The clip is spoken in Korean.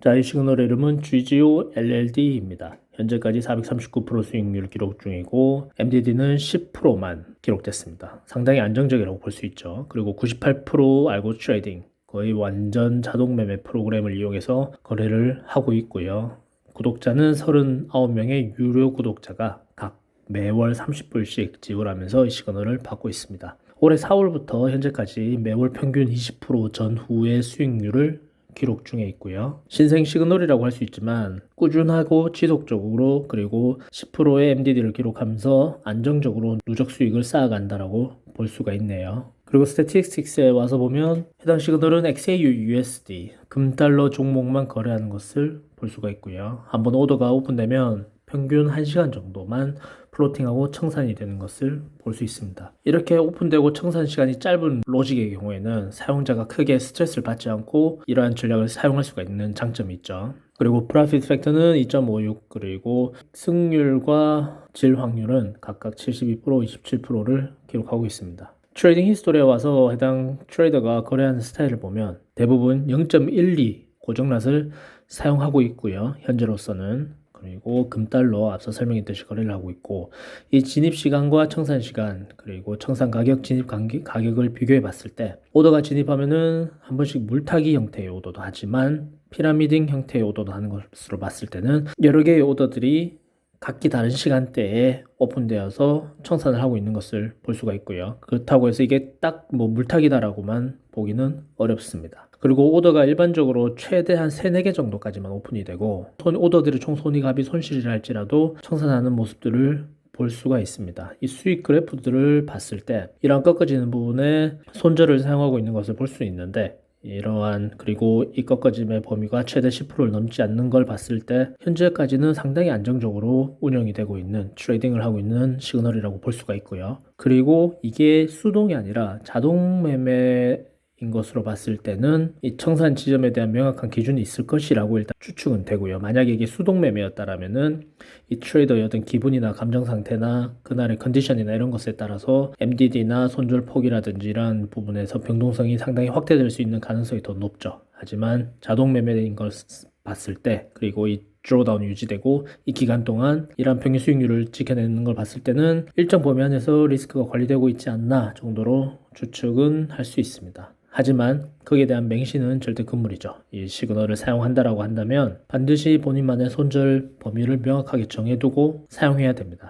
자, 이 시그널의 이름은 GGO LLD입니다. 현재까지 439% 수익률 기록 중이고 MDD는 10%만 기록됐습니다. 상당히 안정적이라고 볼 수 있죠. 그리고 98% 알고 트레이딩, 거의 완전 자동 매매 프로그램을 이용해서 거래를 하고 있고요. 구독자는 39명의 유료 구독자가 각 매월 30불씩 지불하면서 이 시그널을 받고 있습니다. 올해 4월부터 현재까지 매월 평균 20% 전후의 수익률을 기록 중에 있고요. 신생 시그널이라고 할 수 있지만 꾸준하고 지속적으로 그리고 10%의 MDD를 기록하면서 안정적으로 누적 수익을 쌓아간다라고 볼 수가 있네요. 그리고 스태티스틱스에 와서 보면 해당 시그널은 XAUUSD, 금달러 종목만 거래하는 것을 볼 수가 있고요. 한번 오더가 오픈되면 평균 1시간 정도만 플로팅하고 청산이 되는 것을 볼 수 있습니다. 이렇게 오픈되고 청산 시간이 짧은 로직의 경우에는 사용자가 크게 스트레스를 받지 않고 이러한 전략을 사용할 수가 있는 장점이 있죠. 그리고 프로핏 팩터는 2.56, 그리고 승률과 질 확률은 각각 72%, 27%를 기록하고 있습니다. 트레이딩 히스토리에 와서 해당 트레이더가 거래하는 스타일을 보면 대부분 0.12 고정랏을 사용하고 있고요. 현재로서는. 그리고 금달러 앞서 설명했듯이 거래를 하고 있고, 이 진입 시간과 청산 시간 그리고 청산 가격, 진입 가격을 비교해 봤을 때 오더가 진입하면은 한 번씩 물타기 형태의 오더도 하지만 피라미딩 형태의 오더도 하는 것으로 봤을 때는 여러 개의 오더들이 각기 다른 시간대에 오픈되어서 청산을 하고 있는 것을 볼 수가 있고요. 그렇다고 해서 이게 딱 뭐 물타기다라고만 보기는 어렵습니다. 그리고 오더가 일반적으로 최대한 3, 4개 정도까지만 오픈이 되고 오더들의 총 손익합이 손실이라 할지라도 청산하는 모습들을 볼 수가 있습니다. 이 수익 그래프들을 봤을 때 이러한 꺾어지는 부분에 손절을 사용하고 있는 것을 볼 수 있는데, 이러한 그리고 이 꺾어짐의 범위가 최대 10%를 넘지 않는 걸 봤을 때 현재까지는 상당히 안정적으로 운영이 되고 있는, 트레이딩을 하고 있는 시그널이라고 볼 수가 있고요. 그리고 이게 수동이 아니라 자동 매매인 것으로 봤을 때는 이 청산 지점에 대한 명확한 기준이 있을 것이라고 일단 추측은 되고요. 만약에 이게 수동 매매였다라면은 이 트레이더의 어떤 기분이나 감정 상태나 그날의 컨디션이나 이런 것에 따라서 MDD나 손절 폭이라든지 이런 부분에서 변동성이 상당히 확대될 수 있는 가능성이 더 높죠. 하지만 자동 매매인 걸 봤을 때, 그리고 이 드로다운이 유지되고 이 기간 동안 이러한 평균 수익률을 지켜내는 걸 봤을 때는 일정 범위 안에서 리스크가 관리되고 있지 않나 정도로 추측은 할 수 있습니다. 하지만 거기에 대한 맹신은 절대 금물이죠. 이 시그널을 사용한다라고 한다면 반드시 본인만의 손절 범위를 명확하게 정해두고 사용해야 됩니다.